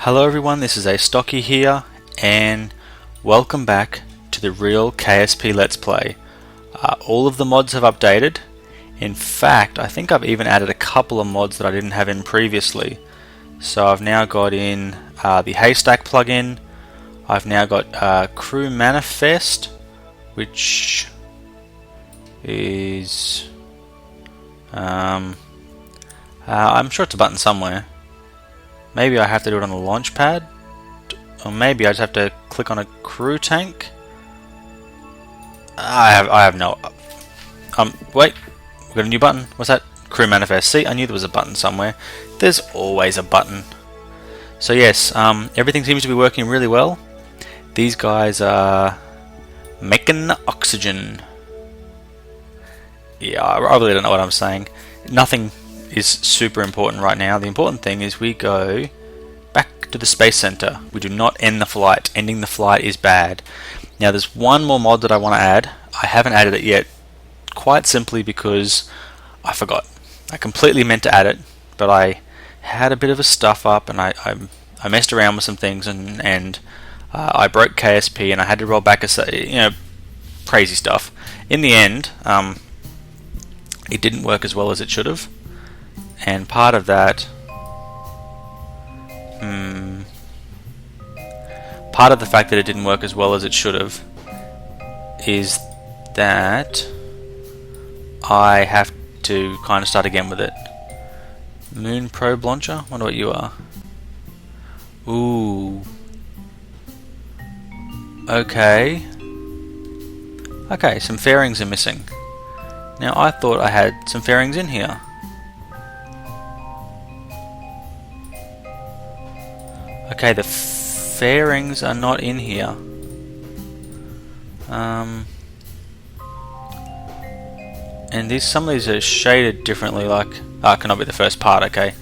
Hello everyone, this is Astocky here, and welcome back to the real KSP Let's Play. All of the mods have updated. In fact, I think I've even added a couple of mods that I didn't have in previously. So I've now got in the Haystack plugin. I've now got Crew Manifest, which is I'm sure it's a button somewhere. Maybe I have to do it on the launch pad, or maybe I just have to click on a crew tank. I have no. Wait, we've got a new button. What's that? Crew manifest. See, I knew there was a button somewhere. There's always a button. So yes, everything seems to be working really well. These guys are making oxygen. Yeah, I really don't know what I'm saying. Nothing is super important right now. The important thing is we go back to the Space Center. We do not end the flight. Ending the flight is bad. Now there's one more mod that I want to add. I haven't added it yet, quite simply because I forgot. I completely meant to add it, but I had a bit of a stuff up, and I messed around with some things, and I broke KSP, and I had to roll back crazy stuff. In the end, it didn't work as well as it should have. And part of that, part of the fact that it didn't work as well as it should have is that I have to kind of start again with it. Moon Probe Launcher? Wonder what you are. Ooh. Okay. Okay, some fairings are missing. Now I thought I had some fairings in here. Okay, the fairings are not in here. And some of these are shaded differently, like cannot be the first part. Okay,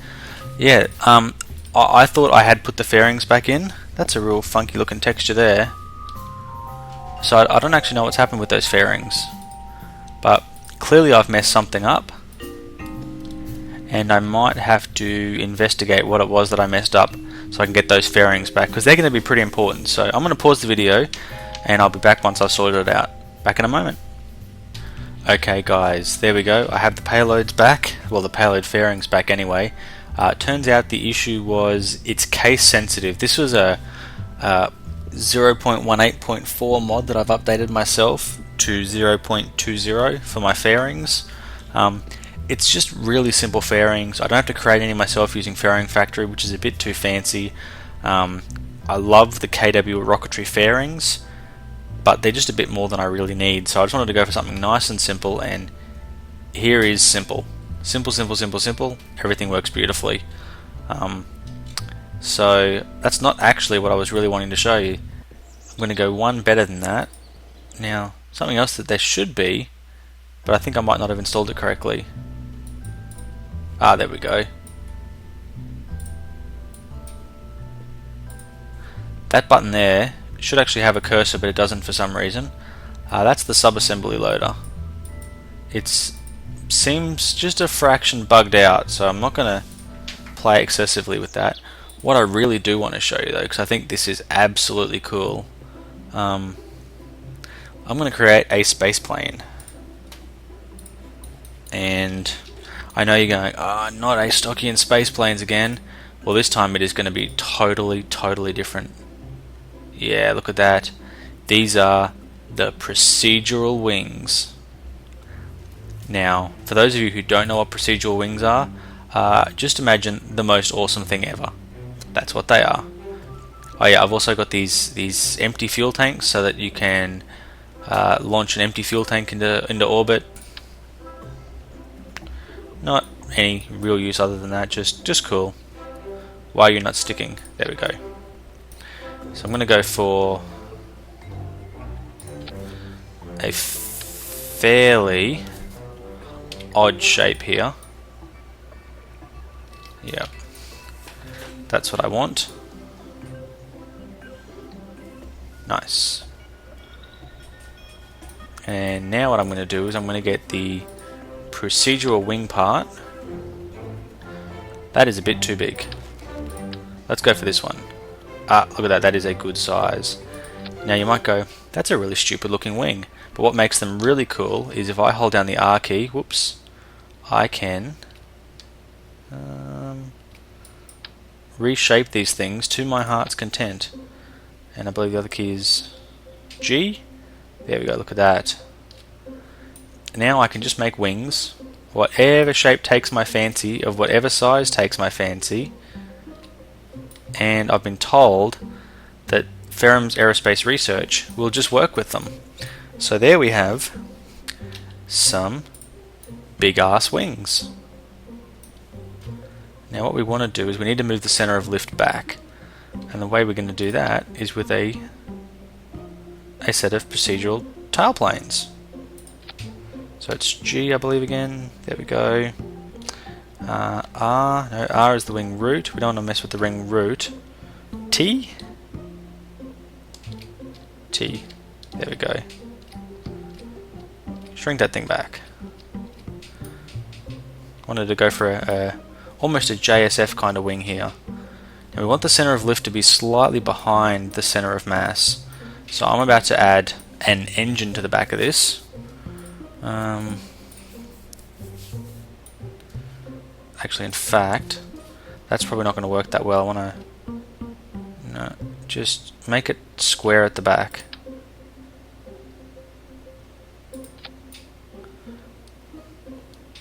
yeah. I thought I had put the fairings back in. That's a real funky looking texture there. So I don't actually know what's happened with those fairings, but clearly I've messed something up, and I might have to investigate what it was that I messed up, so I can get those fairings back, because they're going to be pretty important. So I'm going to pause the video and I'll be back once I've sorted it out. Back in a moment. Okay guys, there we go. I have the payloads back. Well, the payload fairings back anyway. It turns out the issue was it's case sensitive. This was a 0.18.4 mod that I've updated myself to 0.20 for my fairings. It's just really simple fairings. I don't have to create any myself using Fairing Factory, which is a bit too fancy. I love the KW rocketry fairings, but they're just a bit more than I really need. So I just wanted to go for something nice and simple, and here is simple. Simple, simple, simple, simple. Everything works beautifully. So that's not actually what I was really wanting to show you. I'm going to go one better than that. Now, something else that there should be, but I think I might not have installed it correctly. There we go. That button there should actually have a cursor, but it doesn't for some reason. That's the Subassy Loader. It seems just a fraction bugged out, so I'm not going to play excessively with that. What I really do want to show you though, because I think this is absolutely cool, I'm going to create a space plane. And I know you're going, not Astocky and space planes again. Well, this time it is going to be totally different. Yeah, look at that. These are the Procedural Wings. Now, for those of you who don't know what Procedural Wings are, just imagine the most awesome thing ever. That's what they are. Oh yeah, I've also got these empty fuel tanks so that you can launch an empty fuel tank into orbit. Not any real use other than that, just cool. Why are you not sticking? There we go. So I'm going to go for a fairly odd shape here. Yep. That's what I want. Nice. And now what I'm going to do is I'm going to get the procedural wing part. That is a bit too big. Let's go for this one. Ah, look at that, that is a good size. Now you might go, that's a really stupid looking wing. But what makes them really cool is if I hold down the R key, whoops, I can reshape these things to my heart's content. And I believe the other key is G. There we go, look at that. Now I can just make wings, whatever shape takes my fancy, of whatever size takes my fancy. And I've been told that Ferram's aerospace research will just work with them. So there we have some big ass wings. Now what we want to do is we need to move the center of lift back. And the way we're going to do that is with a set of procedural tailplanes. So it's G, I believe, again. There we go. R. No, R is the wing root. We don't want to mess with the wing root. T. T. There we go. Shrink that thing back. Wanted to go for almost a JSF kind of wing here. Now we want the center of lift to be slightly behind the center of mass. So I'm about to add an engine to the back of this. Actually, in fact, that's probably not going to work that well. I want to just make it square at the back.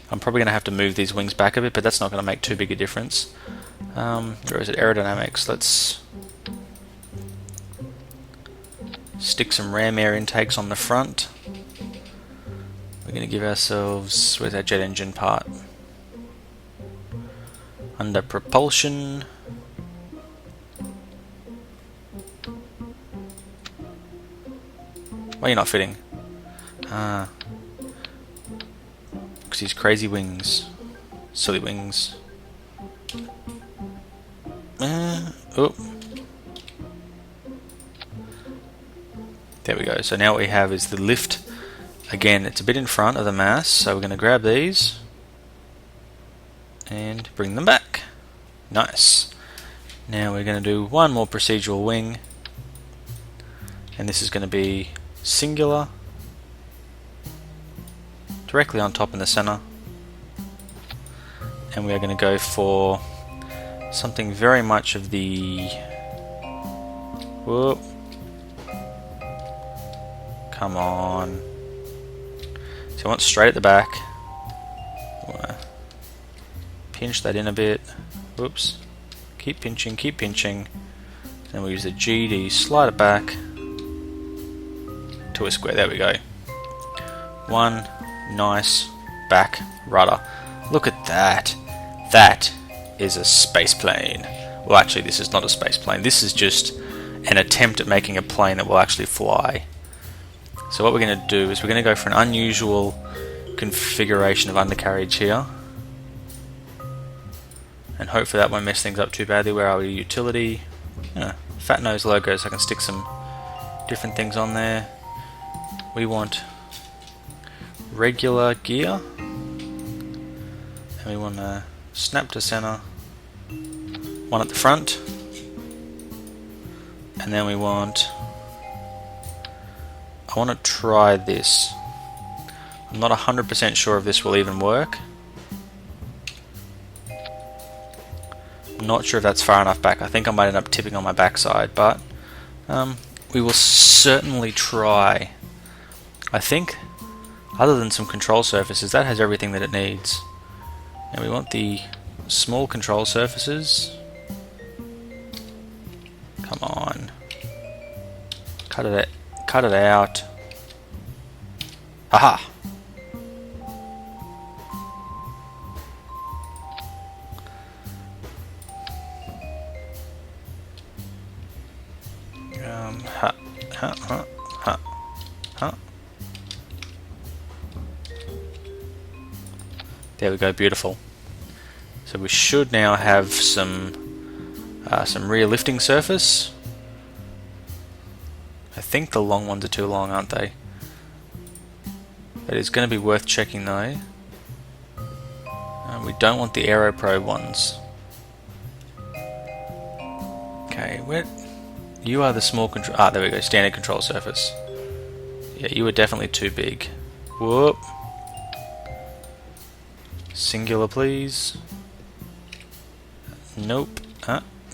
I'm probably going to have to move these wings back a bit, but that's not going to make too big a difference. Or is it aerodynamics? Let's stick some ram air intakes on the front. We're going to give ourselves, where's our jet engine part? Under propulsion. Why are you not fitting? Because these crazy wings. Silly wings. Oh. There we go. So now what we have is the lift. Again, it's a bit in front of the mass, so we're going to grab these and bring them back. Nice. Now we're going to do one more procedural wing, and this is going to be singular, directly on top in the center, and we are going to go for something very much of the whoop. Come on. So I want straight at the back. Pinch that in a bit. Whoops. Keep pinching, keep pinching. Then we'll use the G to slide it back to a square. There we go. One nice back rudder. Look at that. That is a space plane. Well, actually, this is not a space plane. This is just an attempt at making a plane that will actually fly. So what we're going to do is we're going to go for an unusual configuration of undercarriage here. And hopefully that won't mess things up too badly. Where are we? Utility. Fat nose logo, so I can stick some different things on there. We want regular gear. And we want to snap to center. One at the front. And then we want... I want to try this. I'm not 100% sure if this will even work. I'm not sure if that's far enough back. I think I might end up tipping on my backside, but we will certainly try. I think, other than some control surfaces, that has everything that it needs. And we want the small control surfaces. Come on. Cut it out. Aha! There we go, beautiful. So we should now have some rear lifting surface. I think the long ones are too long, aren't they? But it's going to be worth checking though. We don't want the Aeroprobe ones. Okay, where you are the small control. Ah, there we go. Standard control surface. Yeah, you were definitely too big. Whoop. Singular, please. Nope.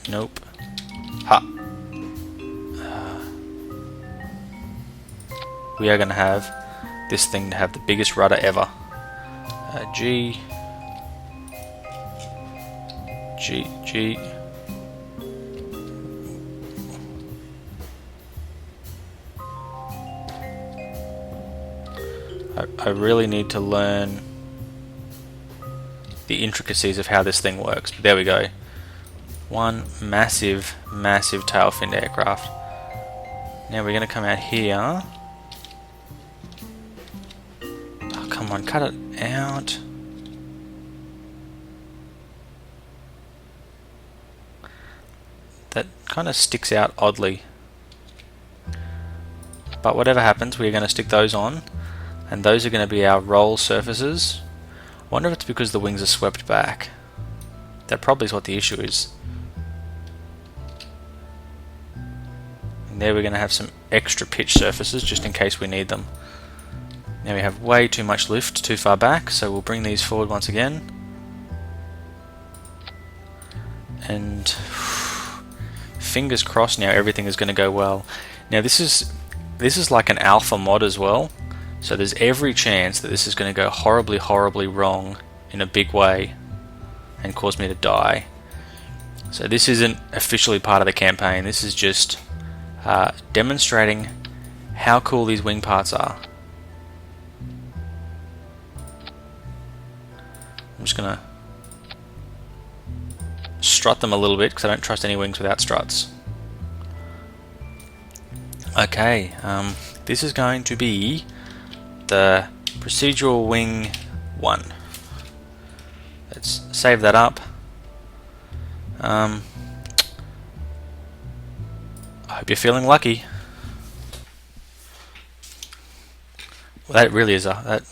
Nope. Ha. We are going to have this thing to have the biggest rudder ever. G. I really need to learn the intricacies of how this thing works. But there we go. One massive tail-finned aircraft. Now we're going to come out here. Oh, come on, cut it out. That kind of sticks out oddly. But whatever happens, we're going to stick those on. And those are going to be our roll surfaces. I wonder if it's because the wings are swept back. That probably is what the issue is. And there we're going to have some extra pitch surfaces just in case we need them. Now we have way too much lift too far back, so we'll bring these forward once again. And fingers crossed now everything is going to go well. Now this is like an alpha mod as well. So there's every chance that this is going to go horribly wrong in a big way and cause me to die. So this isn't officially part of the campaign. This is just demonstrating how cool these wing parts are. I'm just going to strut them a little bit because I don't trust any wings without struts. Okay, this is going to be the Procedural Wing 1. Let's save that up. I hope you're feeling lucky. Well, that really is that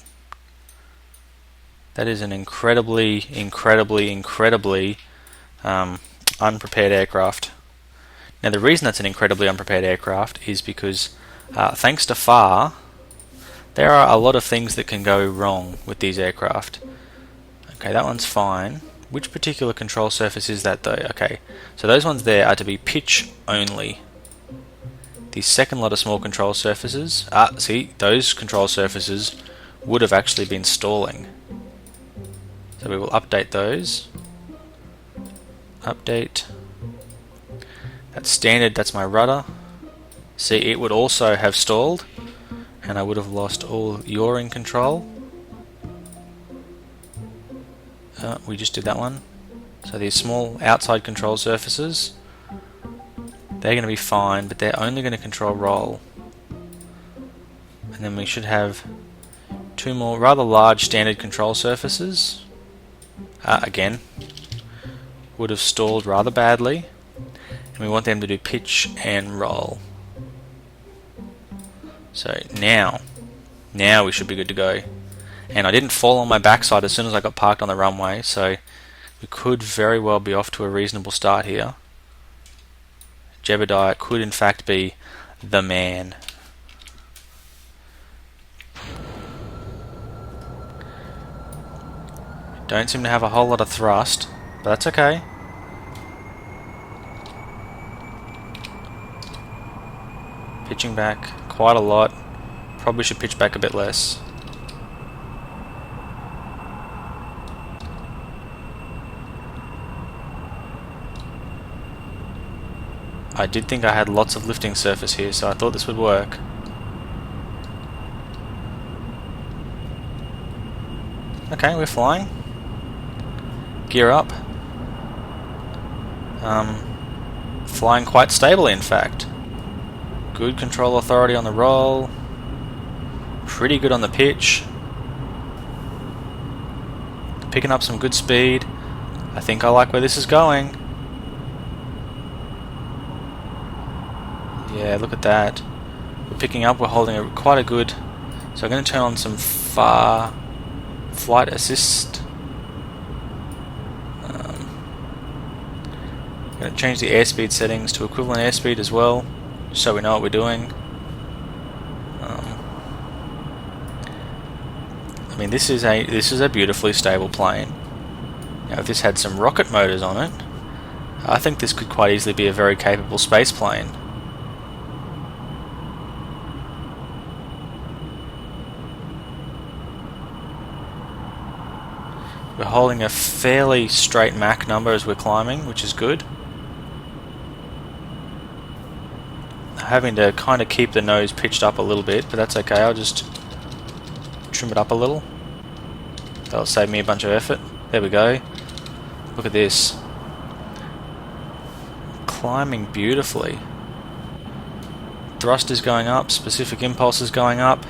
is an incredibly unprepared aircraft. Now the reason that's an incredibly unprepared aircraft is because thanks to FAR, there are a lot of things that can go wrong with these aircraft. Okay, that one's fine. Which particular control surface is that though? Okay, so those ones there are to be pitch only. The second lot of small control surfaces, see, those control surfaces would have actually been stalling. So we will update those. Update. That's standard, that's my rudder. See, it would also have stalled, and I would have lost all yawing control. We just did that one. So these small outside control surfaces, they're going to be fine, but they're only going to control roll. And then we should have two more rather large standard control surfaces. Again, would have stalled rather badly, and we want them to do pitch and roll. So now we should be good to go. And I didn't fall on my backside as soon as I got parked on the runway, so we could very well be off to a reasonable start here. Jebediah could in fact be the man. Don't seem to have a whole lot of thrust, but that's okay. Pitching back quite a lot. Probably should pitch back a bit less. I did think I had lots of lifting surface here, so I thought this would work. Okay, we're flying. Gear up. Flying quite stably, in fact. Good control authority on the roll. Pretty good on the pitch. Picking up some good speed. I think I like where this is going. Yeah, look at that. We're picking up, we're holding quite a good... So I'm going to turn on some far flight assist. I'm going to change the airspeed settings to equivalent airspeed as well, so we know what we're doing. I mean, this is a beautifully stable plane. Now, if this had some rocket motors on it, I think this could quite easily be a very capable space plane. We're holding a fairly straight Mach number as we're climbing, which is good. Having to kind of keep the nose pitched up a little bit, but that's okay. I'll just trim it up a little. That'll save me a bunch of effort. There we go. Look at this. Climbing beautifully. Thrust is going up, specific impulse is going up.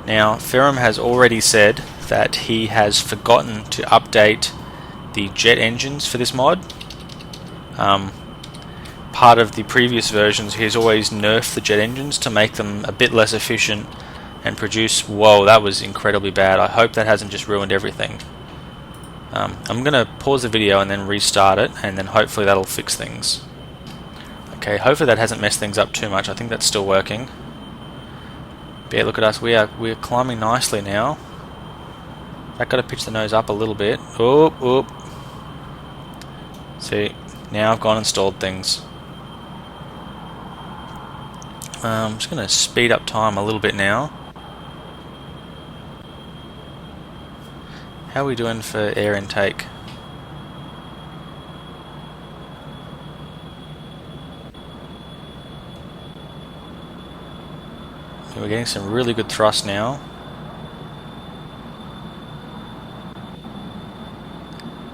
Now, Ferram has already said that he has forgotten to update the jet engines for this mod. Part of the previous versions, he's always nerfed the jet engines to make them a bit less efficient and produce... Whoa, that was incredibly bad. I hope that hasn't just ruined everything. I'm going to pause the video and then restart it, and then hopefully that'll fix things. Okay, hopefully that hasn't messed things up too much. I think that's still working. But yeah, look at us. We're climbing nicely now. I've got to pitch the nose up a little bit. Oop, oop. See, now I've gone and stalled things. I'm just going to speed up time a little bit now. How are we doing for air intake? We're getting some really good thrust now.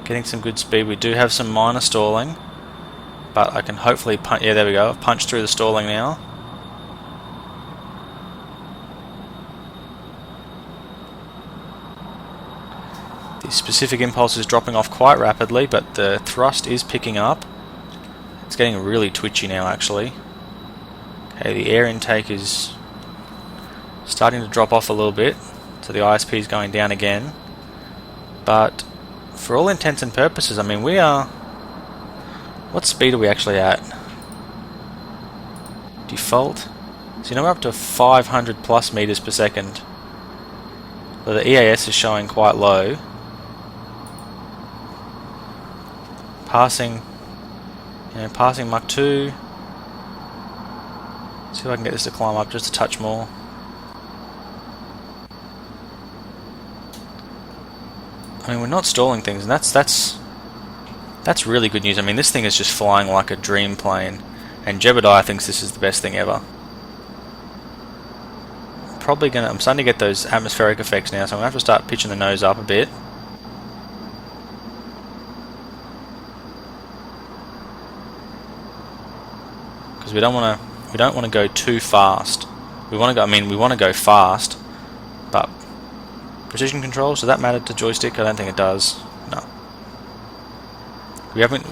Getting some good speed. We do have some minor stalling, but I can hopefully punch. Yeah, there we go. I've punched through the stalling now. The specific impulse is dropping off quite rapidly, but the thrust is picking up. It's getting really twitchy now, actually. Okay, the air intake is starting to drop off a little bit, so the ISP is going down again. But for all intents and purposes, I mean, we are... What speed are we actually at? Default? So now we're up to 500 plus meters per second. So the EAS is showing quite low. Passing Mach 2. See if I can get this to climb up just a touch more. I mean, we're not stalling things, and that's really good news. I mean, this thing is just flying like a dream plane, and Jebediah thinks this is the best thing ever. I'm starting to get those atmospheric effects now, so I'm gonna have to start pitching the nose up a bit. Because we don't want to go too fast. We want to go fast, but precision control, does that matter to joystick? I don't think it does. No.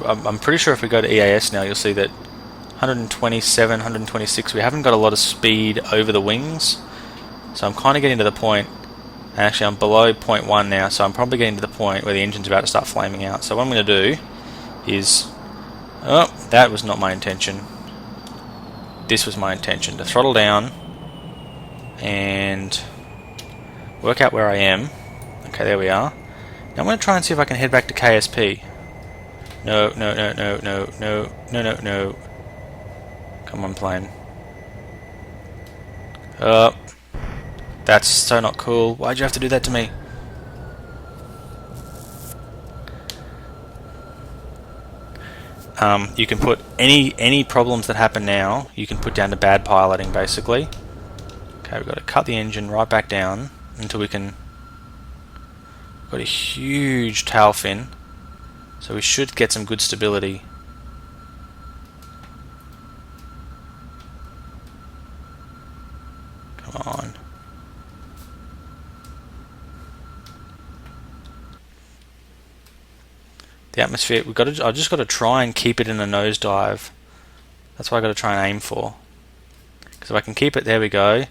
I'm pretty sure if we go to EAS now, you'll see that 127, 126, we haven't got a lot of speed over the wings. So I'm kind of getting to the point, and actually I'm below 0.1 now, so I'm probably getting to the point where the engine's about to start flaming out. So what I'm going to do is... Oh, that was not my intention. This was my intention, to throttle down and work out where I am. Okay, there we are. Now I'm going to try and see if I can head back to KSP. No. Come on, plane. Oh, that's so not cool. Why'd you have to do that to me? You can put any problems that happen now, you can put down to bad piloting, basically. Okay, we've got to cut the engine right back down until we can... We've got a huge tail fin, so we should get some good stability. Come on. The atmosphere, I've just got to try and keep it in a nosedive. That's what I've got to try and aim for. Because if I can keep it, there we go.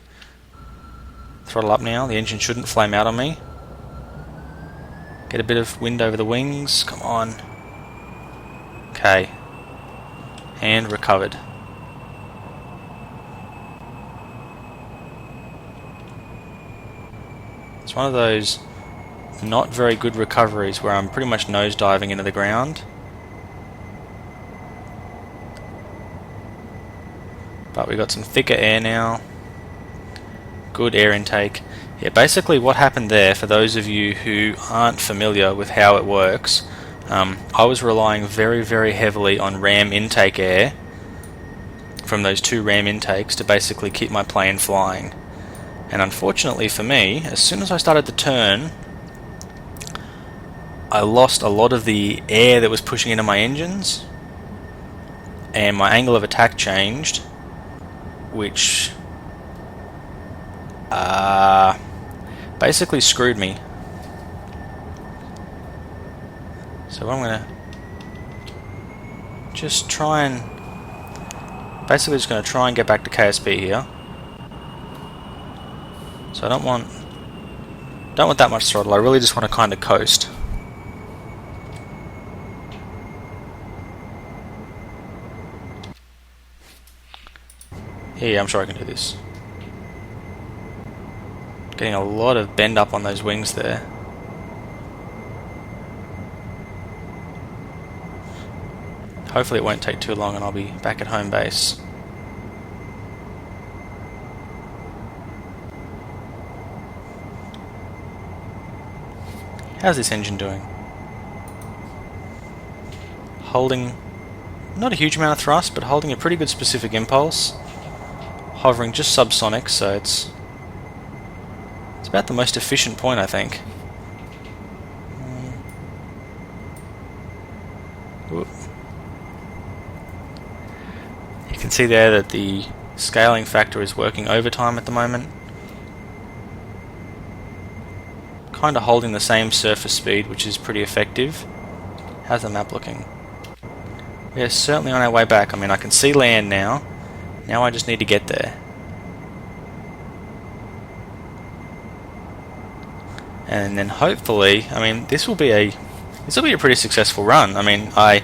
Throttle up now, the engine shouldn't flame out on me. Get a bit of wind over the wings, come on. Okay. and recovered. It's one of those not very good recoveries where I'm pretty much nose diving into the ground. But we got some thicker air now. Good air intake. Yeah, basically what happened there, for those of you who aren't familiar with how it works, I was relying very, very heavily on ram intake air from those 2 ram intakes to basically keep my plane flying. And unfortunately for me, as soon as I started to turn, I lost a lot of the air that was pushing into my engines, and my angle of attack changed, which basically screwed me. So I'm going to just try and get back to KSP here. So I don't want that much throttle. I really just want to kind of coast. Yeah, I'm sure I can do this. Getting a lot of bend up on those wings there. Hopefully it won't take too long and I'll be back at home base. How's this engine doing? Holding not a huge amount of thrust, but holding a pretty good specific impulse. Hovering just subsonic, so it's about the most efficient point, I think. Whoop. You can see there that the scaling factor is working overtime at the moment. Kind of holding the same surface speed, which is pretty effective. How's the map looking? We're certainly on our way back. I mean, I can see land now. Now I just need to get there. And then hopefully, I mean, this will be a pretty successful run. I mean, I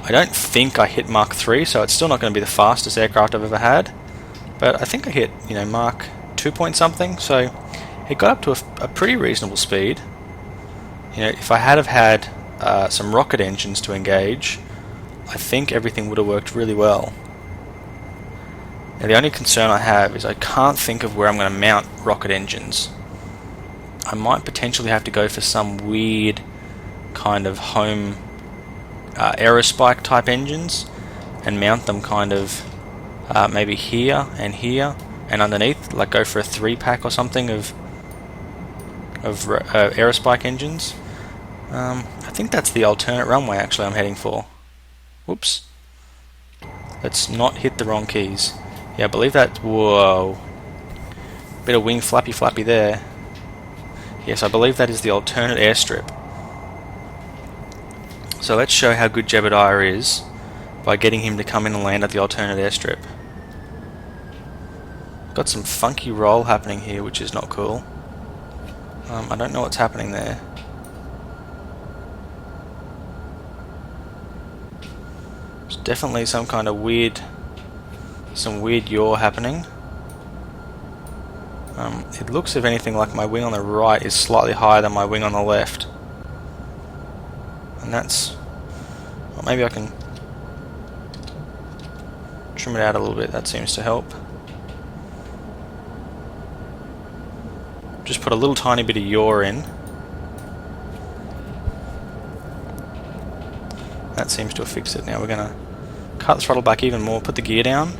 don't think I hit Mach 3, so it's still not going to be the fastest aircraft I've ever had. But I think I hit, Mach 2 point something, so it got up to a pretty reasonable speed. If I had have had some rocket engines to engage, I think everything would have worked really well. Now the only concern I have is I can't think of where I'm going to mount rocket engines. I might potentially have to go for some weird kind of home Aerospace type engines and mount them kind of maybe here and underneath, like go for a 3-pack or something of Aerospace engines. I think that's the alternate runway actually I'm heading for. Whoops. Let's not hit the wrong keys. Yeah, I believe that... Whoa. Bit of wing flappy there. Yes, I believe that is the alternate airstrip. So let's show how good Jebediah is by getting him to come in and land at the alternate airstrip. Got some funky roll happening here, which is not cool. I don't know what's happening there. There's definitely some kind of weird yaw happening. It looks, if anything, like my wing on the right is slightly higher than my wing on the left. And that's... Well, maybe I can trim it out a little bit, that seems to help. Just put a little tiny bit of yaw in. That seems to have fixed it. Now we're going to cut the throttle back even more, put the gear down.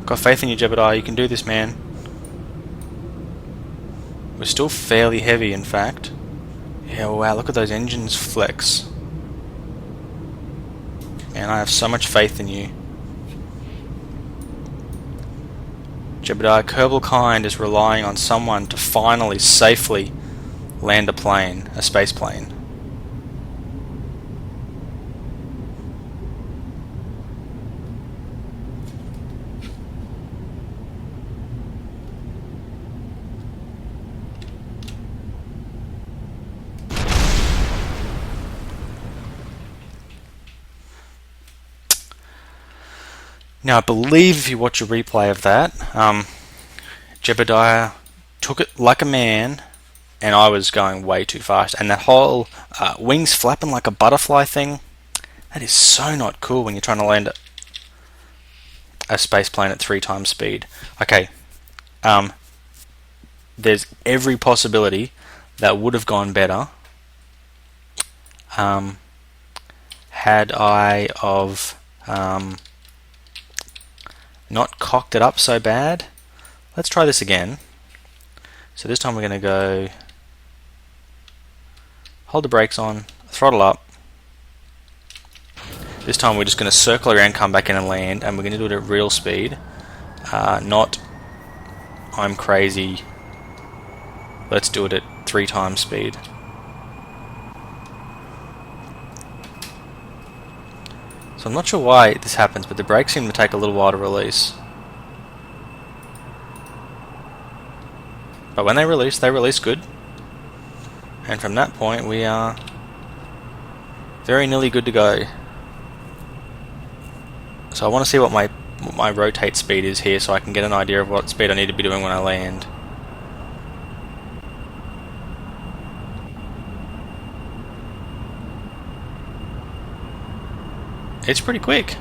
Got faith in you, Jebediah, you can do this, man. We're still fairly heavy, in fact. Yeah, wow, look at those engines flex. Man, I have so much faith in you. Jebediah, Kerbal Kind is relying on someone to finally safely land a plane, a space plane. Now I believe if you watch a replay of that, Jebediah took it like a man, and I was going way too fast. And that whole wings flapping like a butterfly thing, that is so not cool when you're trying to land a space plane at 3 times speed. Okay, there's every possibility that would have gone better had I of not cocked it up so bad. Let's try this again. So this time we're going to go, hold the brakes on, throttle up. This time we're just going to circle around, come back in and land, and we're going to do it at real speed, not I'm crazy, let's do it at 3 times speed. So I'm not sure why this happens, but the brakes seem to take a little while to release. But when they release good. And from that point we are very nearly good to go. So I want to see what my rotate speed is here, so I can get an idea of what speed I need to be doing when I land. It's pretty quick.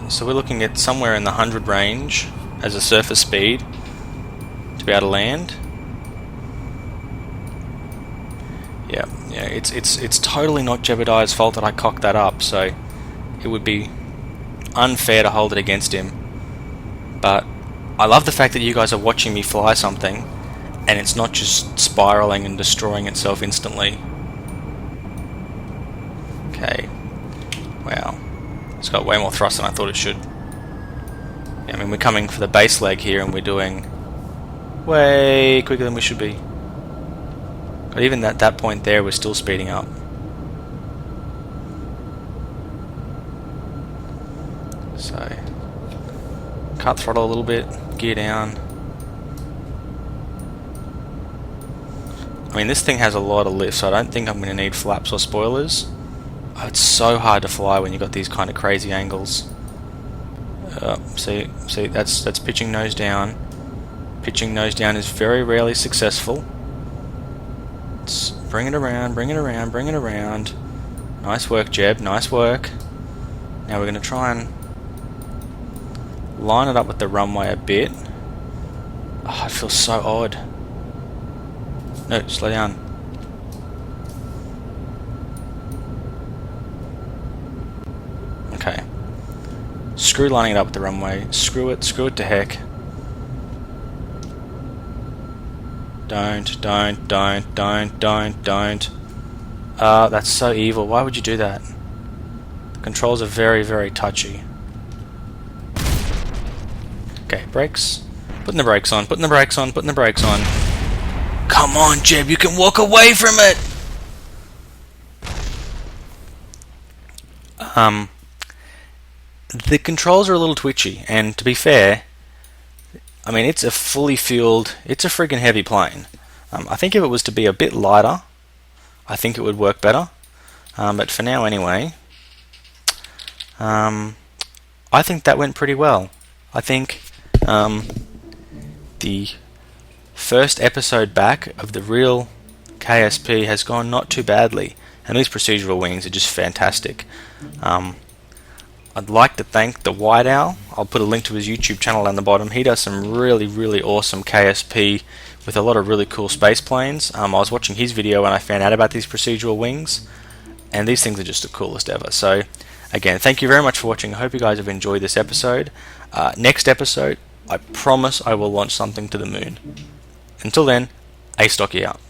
So we're looking at somewhere in the 100 range as a surface speed to be able to land. Yeah, it's totally not Jebediah's fault that I cocked that up, so it would be unfair to hold it against him. But I love the fact that you guys are watching me fly something and it's not just spiraling and destroying itself instantly. Okay. Wow. It's got way more thrust than I thought it should. Yeah, I mean, we're coming for the base leg here and we're doing way quicker than we should be. But even at that point there, we're still speeding up. So, cut throttle a little bit, gear down. I mean, this thing has a lot of lift, so I don't think I'm going to need flaps or spoilers. Oh, it's so hard to fly when you've got these kind of crazy angles. See, that's pitching nose down. Pitching nose down is very rarely successful. Let's bring it around, bring it around, bring it around. Nice work, Jeb, nice work. Now we're going to try and line it up with the runway a bit. Oh, it feels so odd. No, slow down. Okay. Screw lining it up with the runway. Screw it to heck. Don't. That's so evil. Why would you do that? The controls are very, very touchy. Okay, brakes. Putting the brakes on, putting the brakes on, putting the brakes on. Come on, Jeb, you can walk away from it! The controls are a little twitchy, and to be fair, I mean, it's a fully fueled, it's a friggin' heavy plane. I think if it was to be a bit lighter, I think it would work better. But for now anyway, I think that went pretty well. I think the first episode back of the real KSP has gone not too badly, and these procedural wings are just fantastic. I'd like to thank the White Owl. I'll put a link to his YouTube channel down the bottom. He does some really, really awesome KSP with a lot of really cool space planes. I was watching his video when I found out about these procedural wings, and these things are just the coolest ever. So again, thank you very much for watching. I hope you guys have enjoyed this episode. Next episode, I promise I will launch something to the moon. Until then, Astocky out.